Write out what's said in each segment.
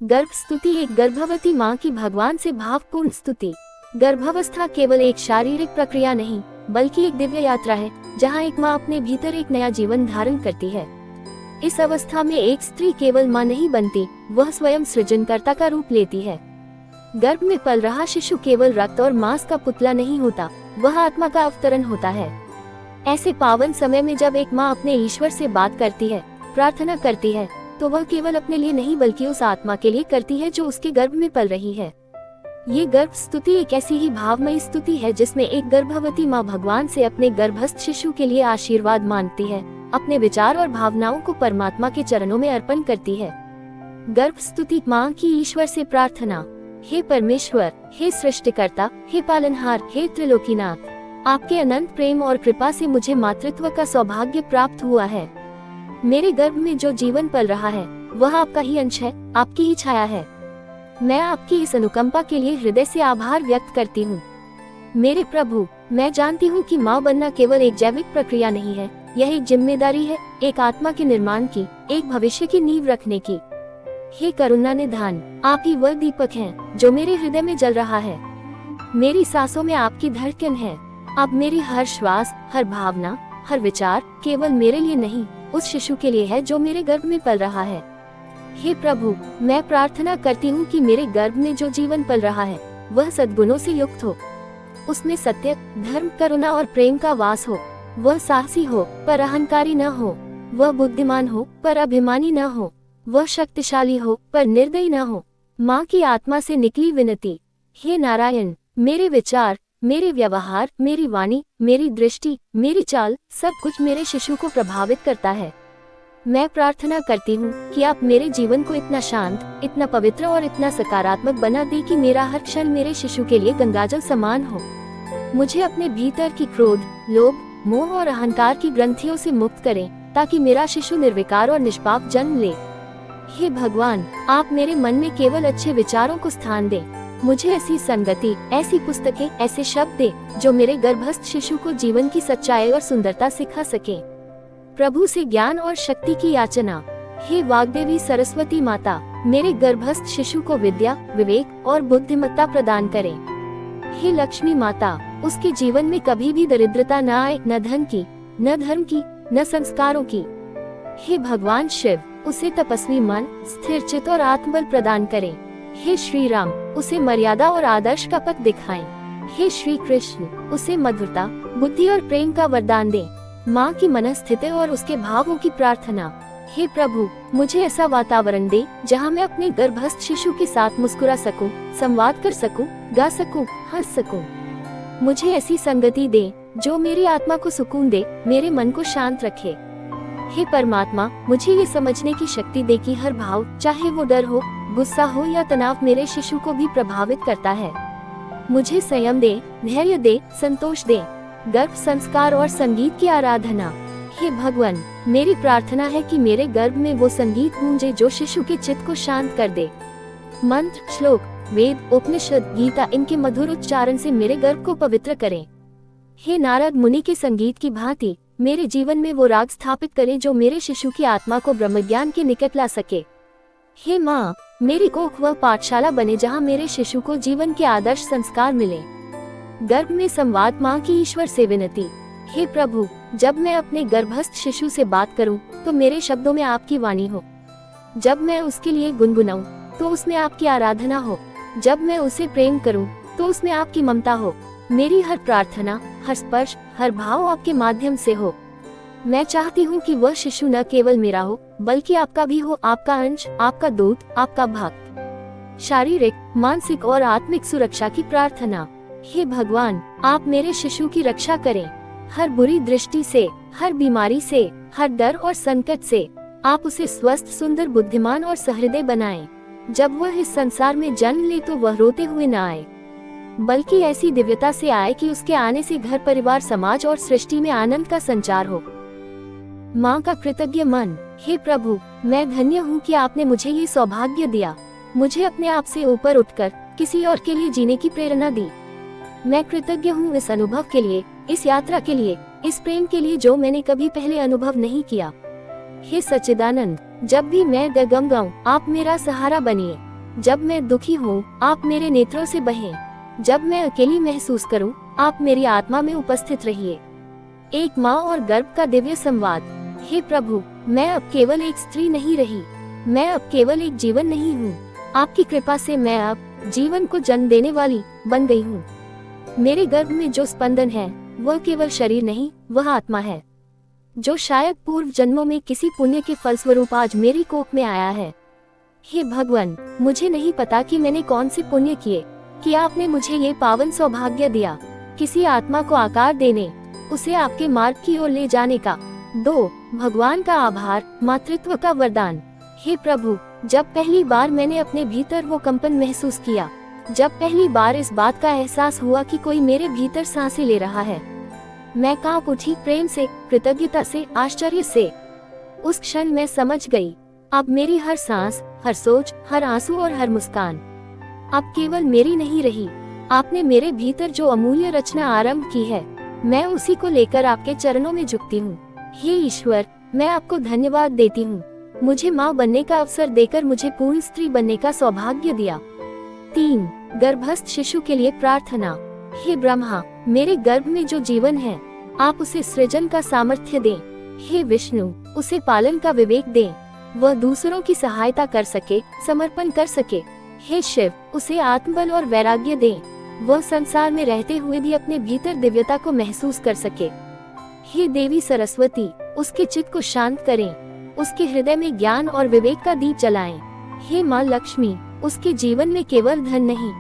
गर्भ स्तुति एक गर्भवती माँ की भगवान से भावपूर्ण स्तुति। गर्भावस्था केवल एक शारीरिक प्रक्रिया नहीं, बल्कि एक दिव्य यात्रा है, जहाँ एक माँ अपने भीतर एक नया जीवन धारण करती है। इस अवस्था में एक स्त्री केवल माँ नहीं बनती, वह स्वयं सृजनकर्ता का रूप लेती है। गर्भ में पल रहा शिशु केवल रक्त और मांस का पुतला नहीं होता, वह आत्मा का अवतरण होता है। ऐसे पावन समय में जब एक माँ अपने ईश्वर से बात करती है, प्रार्थना करती है, तो वह केवल अपने लिए नहीं बल्कि उस आत्मा के लिए करती है जो उसके गर्भ में पल रही है। ये गर्भ स्तुति एक ऐसी ही भावमयी स्तुति है जिसमें एक गर्भवती माँ भगवान से अपने गर्भस्थ शिशु के लिए आशीर्वाद मांगती है, अपने विचार और भावनाओं को परमात्मा के चरणों में अर्पण करती है। गर्भ स्तुति माँ की ईश्वर से प्रार्थना। हे परमेश्वर, हे सृष्टिकर्ता, हे पालनहार, हे त्रिलोकीनाथ, आपके अनंत प्रेम और कृपा से मुझे मातृत्व का सौभाग्य प्राप्त हुआ है। मेरे गर्भ में जो जीवन पल रहा है वह आपका ही अंश है, आपकी ही छाया है। मैं आपकी इस अनुकंपा के लिए हृदय से आभार व्यक्त करती हूँ। मेरे प्रभु, मैं जानती हूँ कि माँ बनना केवल एक जैविक प्रक्रिया नहीं है, यह एक जिम्मेदारी है, एक आत्मा के निर्माण की, एक भविष्य की नींव रखने की। हे करुणा निधान, आप ही वह दीपक हैं जो मेरे हृदय में जल रहा है। मेरी सांसों में आपकी धड़कन है। अब मेरी हर श्वास, हर भावना, हर विचार केवल मेरे लिए नहीं, उस शिशु के लिए है जो मेरे गर्भ में पल रहा है। हे प्रभु, मैं प्रार्थना करती हूँ कि मेरे गर्भ में जो जीवन पल रहा है वह सद्गुणों से युक्त हो। उसमें सत्य, धर्म, करुणा और प्रेम का वास हो। वह साहसी हो पर अहंकारी न हो। वह बुद्धिमान हो पर अभिमानी न हो। वह शक्तिशाली हो पर निर्दयी न हो। माँ की आत्मा से निकली विनती। हे नारायण, मेरे विचार, मेरे व्यवहार, मेरी वाणी, मेरी दृष्टि, मेरी चाल, सब कुछ मेरे शिशु को प्रभावित करता है। मैं प्रार्थना करती हूँ कि आप मेरे जीवन को इतना शांत, इतना पवित्र और इतना सकारात्मक बना दें कि मेरा हर क्षण मेरे शिशु के लिए गंगाजल समान हो। मुझे अपने भीतर की क्रोध, लोभ, मोह और अहंकार की ग्रंथियों से मुक्त करें, ताकि मेरा शिशु निर्विकार और निष्पाप जन्म ले। हे भगवान, आप मेरे मन में केवल अच्छे विचारों को स्थान दें। मुझे ऐसी संगति, ऐसी पुस्तकें, ऐसे शब्द दे जो मेरे गर्भस्थ शिशु को जीवन की सच्चाई और सुंदरता सिखा सके। प्रभु से ज्ञान और शक्ति की याचना। हे वाग्देवी सरस्वती माता, मेरे गर्भस्थ शिशु को विद्या, विवेक और बुद्धिमत्ता प्रदान करें। हे लक्ष्मी माता, उसके जीवन में कभी भी दरिद्रता न आए, न धन की, न धर्म की, न संस्कारों की। हे भगवान शिव, उसे तपस्वी मन, स्थिर चित्त और आत्मबल प्रदान करें। हे श्री राम, उसे मर्यादा और आदर्श का पथ दिखाएं। हे श्री कृष्ण, उसे मधुरता, बुद्धि और प्रेम का वरदान दें। माँ की मनस्थिति और उसके भावों की प्रार्थना। हे प्रभु, मुझे ऐसा वातावरण दे जहाँ मैं अपने गर्भस्थ शिशु के साथ मुस्कुरा सकूं, संवाद कर सकूं, गा सकूं, हंस सकूं। मुझे ऐसी संगति दे जो मेरी आत्मा को सुकून दे, मेरे मन को शांत रखे। हे परमात्मा, मुझे ये समझने की शक्ति दे कि हर भाव, चाहे वो डर हो, गुस्सा हो या तनाव, मेरे शिशु को भी प्रभावित करता है। मुझे संयम दे, धैर्य दे, संतोष दे। गर्भ संस्कार और संगीत की आराधना। हे भगवान, मेरी प्रार्थना है कि मेरे गर्भ में वो संगीत गूंजे जो शिशु के चित्त को शांत कर दे। मंत्र, श्लोक, वेद, उपनिषद, गीता, इनके मधुर उच्चारण से मेरे गर्भ को पवित्र करें। हे नारद मुनि के संगीत की भांति मेरे जीवन में वो राग स्थापित करें जो मेरे शिशु की आत्मा को ब्रह्मज्ञान के निकट ला सके। हे माँ, मेरी कोख वह पाठशाला बने जहाँ मेरे शिशु को जीवन के आदर्श संस्कार मिले। गर्भ में संवाद। माँ की ईश्वर से विनती। हे प्रभु, जब मैं अपने गर्भस्थ शिशु से बात करूं, तो मेरे शब्दों में आपकी वाणी हो। जब मैं उसके लिए गुनगुनाऊं, तो उसमें आपकी आराधना हो। जब मैं उसे प्रेम करूं, तो उसमें आपकी ममता हो। मेरी हर प्रार्थना, हर स्पर्श, हर भाव आपके माध्यम से हो। मैं चाहती हूँ कि वह शिशु न केवल मेरा हो, बल्कि आपका भी हो, आपका अंश, आपका दूत, आपका भक्त। शारीरिक, मानसिक और आत्मिक सुरक्षा की प्रार्थना। हे भगवान, आप मेरे शिशु की रक्षा करें, हर बुरी दृष्टि से, हर बीमारी से, हर डर और संकट से। आप उसे स्वस्थ, सुंदर, बुद्धिमान और सहृदय बनाएं। जब वह इस संसार में जन्म ले तो वह रोते हुए न आए, बल्कि ऐसी दिव्यता से आए कि उसके आने से घर, परिवार, समाज और सृष्टि में आनंद का संचार हो। माँ का कृतज्ञ मन। हे प्रभु, मैं धन्य हूँ कि आपने मुझे ये सौभाग्य दिया। मुझे अपने आप से ऊपर उठकर किसी और के लिए जीने की प्रेरणा दी। मैं कृतज्ञ हूँ इस अनुभव के लिए, इस यात्रा के लिए, इस प्रेम के लिए जो मैंने कभी पहले अनुभव नहीं किया। हे सच्चिदानंद, जब भी मैं गम गाऊं, आप मेरा सहारा बनिए। जब मैं दुखी हूँ आप मेरे नेत्रों से बहें। जब मैं अकेली महसूस करूँ आप मेरी आत्मा में उपस्थित रहिए। एक माँ और गर्भ का दिव्य संवाद। हे प्रभु, मैं अब केवल एक स्त्री नहीं रही, मैं अब केवल एक जीवन नहीं हूँ। आपकी कृपा से मैं अब जीवन को जन्म देने वाली बन गई हूँ। मेरे गर्भ में जो स्पंदन है वह केवल शरीर नहीं, वह आत्मा है, जो शायद पूर्व जन्मों में किसी पुण्य के फलस्वरूप आज मेरी कोख में आया है। हे भगवान, मुझे नहीं पता कि मैंने कौन से पुण्य किए कि आपने मुझे ये पावन सौभाग्य दिया, किसी आत्मा को आकार देने, उसे आपके मार्ग की ओर ले जाने का। 2. भगवान का आभार, मातृत्व का वरदान। हे प्रभु, जब पहली बार मैंने अपने भीतर वो कंपन महसूस किया, जब पहली बार इस बात का एहसास हुआ कि कोई मेरे भीतर सांसें ले रहा है, मैं कांप उठी, प्रेम से, कृतज्ञता से, आश्चर्य से। उस क्षण मैं समझ गई, अब मेरी हर सांस, हर सोच, हर आंसू और हर मुस्कान अब केवल मेरी नहीं रही। आपने मेरे भीतर जो अमूल्य रचना आरंभ की है, मैं उसी को लेकर आपके चरणों में झुकती हूँ। हे ईश्वर, मैं आपको धन्यवाद देती हूँ, मुझे माँ बनने का अवसर देकर मुझे पूर्ण स्त्री बनने का सौभाग्य दिया। 3. गर्भस्थ शिशु के लिए प्रार्थना। हे ब्रह्मा, मेरे गर्भ में जो जीवन है आप उसे सृजन का सामर्थ्य दें। हे विष्णु, उसे पालन का विवेक दें, वह दूसरों की सहायता कर सके, समर्पण कर सके। हे शिव, उसे आत्मबल और वैराग्य दें, वह संसार में रहते हुए भी अपने भीतर दिव्यता को महसूस कर सके। हे देवी सरस्वती, उसके चित्त को शांत करें, उसके हृदय में ज्ञान और विवेक का दीप जलाएं। हे माँ लक्ष्मी, उसके जीवन में केवल धन नहीं,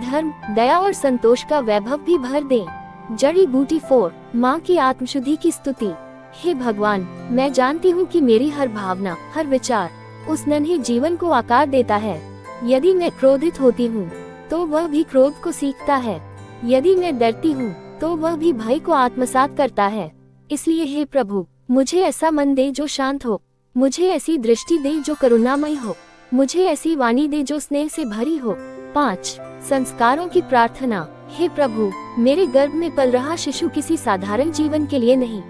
धर्म, दया और संतोष का वैभव भी भर दें। जड़ी बूटी 4. माँ की आत्मशुद्धि की स्तुति। हे भगवान, मैं जानती हूँ कि मेरी हर भावना, हर विचार उस नन्हे जीवन को आकार देता है। यदि मैं क्रोधित होती हूँ तो वह भी क्रोध को सीखता है, यदि मैं डरती हूँ तो वह भी भय को आत्मसात करता है। इसलिए हे प्रभु, मुझे ऐसा मन दे जो शांत हो, मुझे ऐसी दृष्टि दे जो करुणामय हो, मुझे ऐसी वाणी दे जो स्नेह से भरी हो। 5. संस्कारों की प्रार्थना। हे प्रभु, मेरे गर्भ में पल रहा शिशु किसी साधारण जीवन के लिए नहीं,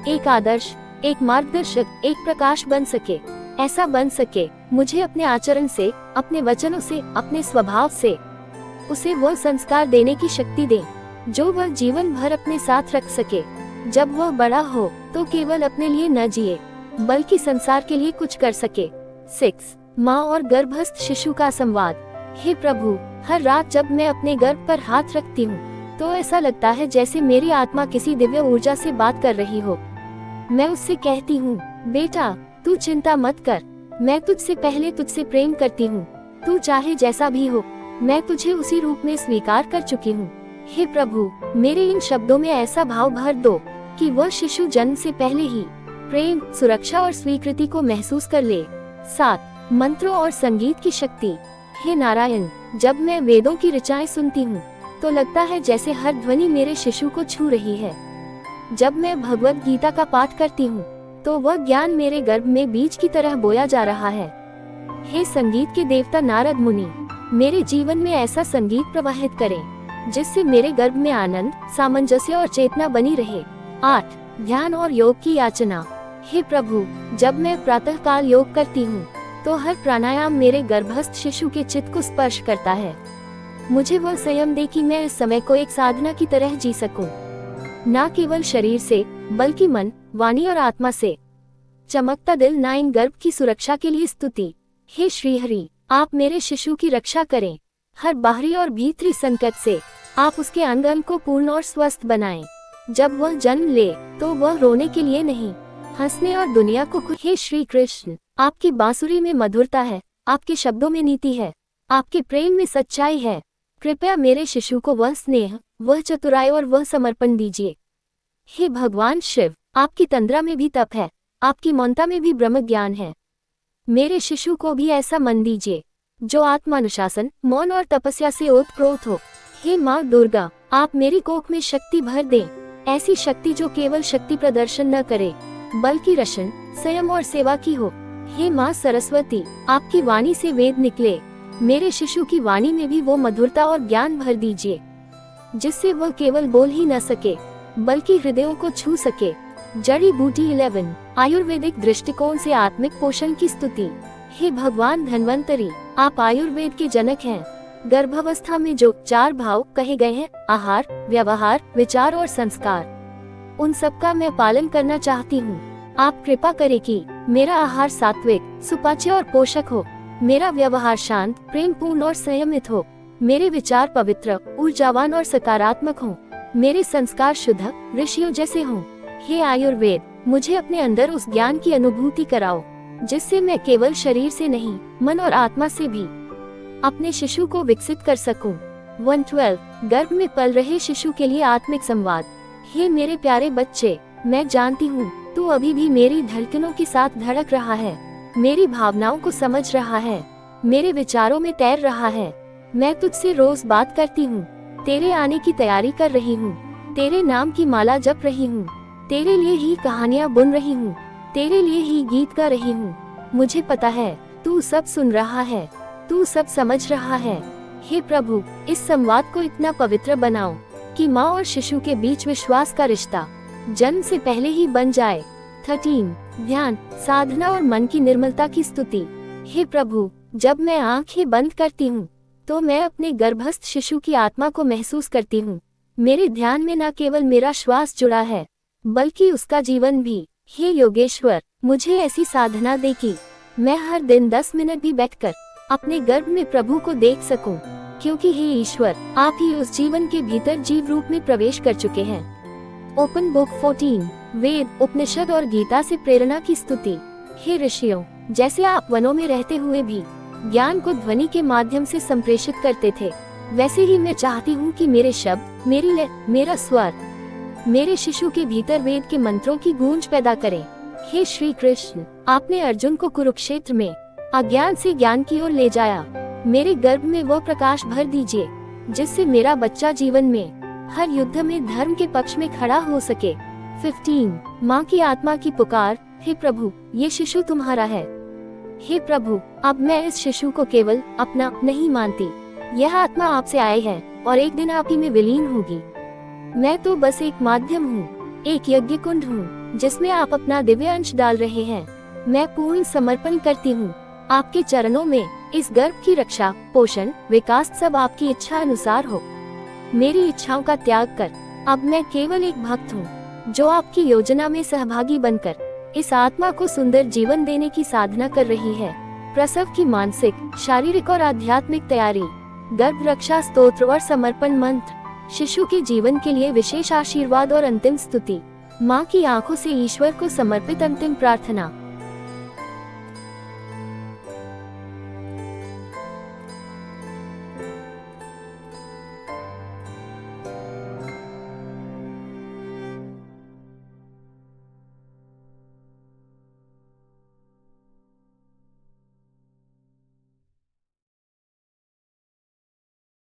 एक आदर्श, एक मार्गदर्शक, एक प्रकाश बन सके। ऐसा बन सके, मुझे अपने आचरण से, अपने वचनों से, अपने स्वभाव से उसे वह संस्कार देने की शक्ति दे जो वह जीवन भर अपने साथ रख सके। जब वह बड़ा हो तो केवल अपने लिए न जिए बल्कि संसार के लिए कुछ कर सके। 6. माँ और गर्भस्थ शिशु का संवाद। हे प्रभु, हर रात जब मैं अपने गर्भ पर हाथ रखती हूँ तो ऐसा लगता है जैसे मेरी आत्मा किसी दिव्य ऊर्जा से बात कर रही हो। मैं उससे कहती हूँ, बेटा तू चिंता मत कर, मैं तुझसे पहले तुझसे प्रेम करती हूँ, तू चाहे जैसा भी हो, मैं तुझे उसी रूप में स्वीकार कर चुकी हूँ। हे प्रभु, मेरे इन शब्दों में ऐसा भाव भर दो कि वह शिशु जन्म से पहले ही प्रेम, सुरक्षा और स्वीकृति को महसूस कर ले। 7. मंत्रों और संगीत की शक्ति। हे नारायण, जब मैं वेदों की ऋचाएं सुनती हूँ तो लगता है जैसे हर ध्वनि मेरे शिशु को छू रही है। जब मैं भगवत गीता का पाठ करती हूँ तो वह ज्ञान मेरे गर्भ में बीज की तरह बोया जा रहा है। हे संगीत के देवता नारद मुनि, मेरे जीवन में ऐसा संगीत प्रवाहित करें जिससे मेरे गर्भ में आनंद, सामंजस्य और चेतना बनी रहे। 8. ध्यान और योग की याचना। हे प्रभु, जब मैं प्रातः काल योग करती हूँ तो हर प्राणायाम मेरे गर्भस्थ शिशु के चित्त को स्पर्श करता है। मुझे वह संयम दे कि मैं इस समय को एक साधना की तरह जी सकूं, न केवल शरीर से बल्कि मन, वाणी और आत्मा से। चमकता दिल 9. गर्भ की सुरक्षा के लिए स्तुति। हे श्रीहरि, आप मेरे शिशु की रक्षा करें, हर बाहरी और भीतरी संकट से आप उसके अंग अंग को पूर्ण और स्वस्थ बनाएं। जब वह जन्म ले तो वह रोने के लिए नहीं, हंसने और दुनिया को खुश। हे श्री कृष्ण, आपकी बांसुरी में मधुरता है, आपके शब्दों में नीति है, आपके प्रेम में सच्चाई है। कृपया मेरे शिशु को वह स्नेह, वह चतुराई और वह समर्पण दीजिए। हे भगवान शिव, आपकी तंद्रा में भी तप है, आपकी मौनता में भी ब्रह्म ज्ञान है। मेरे शिशु को भी ऐसा मन दीजिए जो आत्मानुशासन, मौन और तपस्या से ओतप्रोत हो। हे माँ दुर्गा, आप मेरी कोख में शक्ति भर दें, ऐसी शक्ति जो केवल शक्ति प्रदर्शन न करे बल्कि रशन, संयम और सेवा की हो। हे माँ सरस्वती, आपकी वाणी से वेद निकले, मेरे शिशु की वाणी में भी वो मधुरता और ज्ञान भर दीजिए जिससे वह केवल बोल ही न सके बल्कि हृदयों को छू सके। जड़ी बूटी 11. आयुर्वेदिक दृष्टिकोण से आत्मिक पोषण की स्तुति। हे भगवान धन्वंतरी, आप आयुर्वेद के जनक हैं। गर्भावस्था में जो 4 भाव कहे गए हैं, आहार, व्यवहार, विचार और संस्कार, उन सब का मैं पालन करना चाहती हूँ। आप कृपा करें कि मेरा आहार सात्विक, सुपाच्य और पोषक हो, मेरा व्यवहार शांत, प्रेमपूर्ण और संयमित हो, मेरे विचार पवित्र, ऊर्जावान और सकारात्मक हों, मेरे संस्कार शुद्ध, ऋषियों जैसे हों। हे आयुर्वेद, मुझे अपने अंदर उस ज्ञान की अनुभूति कराओ जिससे मैं केवल शरीर से नहीं, मन और आत्मा से भी अपने शिशु को विकसित कर सकूं। 112 गर्भ में पल रहे शिशु के लिए आत्मिक संवाद। हे मेरे प्यारे बच्चे, मैं जानती हूँ तू अभी भी मेरी धड़कनों के साथ धड़क रहा है, मेरी भावनाओं को समझ रहा है, मेरे विचारों में तैर रहा है। मैं तुझसे रोज बात करती हूँ, तेरे आने की तैयारी कर रही हूँ, तेरे नाम की माला जप रही हूँ, तेरे लिए ही कहानियाँ बुन रही हूँ, तेरे लिए ही गीत गा रही हूँ। मुझे पता है तू सब सुन रहा है, तू सब समझ रहा है। हे प्रभु, इस संवाद को इतना पवित्र बनाओ कि माँ और शिशु के बीच विश्वास का रिश्ता जन्म से पहले ही बन जाए। 13 ध्यान, साधना और मन की निर्मलता की स्तुति। हे प्रभु, जब मैं आंखें बंद करती हूँ तो मैं अपने गर्भस्थ शिशु की आत्मा को महसूस करती हूँ। मेरे ध्यान में न केवल मेरा श्वास जुड़ा है बल्कि उसका जीवन भी। हे योगेश्वर, मुझे ऐसी साधना दे कि मैं हर दिन 10 मिनट भी बैठकर अपने गर्भ में प्रभु को देख सकूं, क्योंकि हे ईश्वर, आप ही उस जीवन के भीतर जीव रूप में प्रवेश कर चुके हैं। ओपन बुक 14 वेद, उपनिषद और गीता से प्रेरणा की स्तुति। हे ऋषियों, जैसे आप वनों में रहते हुए भी ज्ञान को ध्वनि के माध्यम से संप्रेषित करते थे, वैसे ही मैं चाहती हूँ कि मेरे शब्द, मेरी लय, मेरा स्वर मेरे शिशु के भीतर वेद के मंत्रों की गूंज पैदा करें। हे श्री कृष्ण, आपने अर्जुन को कुरुक्षेत्र में अज्ञान से ज्ञान की ओर ले जाया। मेरे गर्भ में वह प्रकाश भर दीजिए जिससे मेरा बच्चा जीवन में हर युद्ध में धर्म के पक्ष में खड़ा हो सके। 15 माँ की आत्मा की पुकार। हे प्रभु, ये शिशु तुम्हारा है। हे प्रभु, अब मैं इस शिशु को केवल अपना नहीं मानती, यह आत्मा आपसे आई है और एक दिन आप ही में विलीन होगी। मैं तो बस एक माध्यम हूँ, एक यज्ञ कुंड हूँ जिसमें आप अपना दिव्य अंश डाल रहे हैं। मैं पूर्ण समर्पण करती हूँ आपके चरणों में। इस गर्भ की रक्षा, पोषण, विकास सब आपकी इच्छा अनुसार हो। मेरी इच्छाओं का त्याग कर अब मैं केवल एक भक्त हूँ जो आपकी योजना में सहभागी बनकर इस आत्मा को सुंदर जीवन देने की साधना कर रही है। प्रसव की मानसिक, शारीरिक और आध्यात्मिक तैयारी, गर्भ रक्षा स्तोत्र और समर्पण मंत्र, शिशु के जीवन के लिए विशेष आशीर्वाद और अंतिम स्तुति। माँ की आंखों से ईश्वर को समर्पित अंतिम प्रार्थना।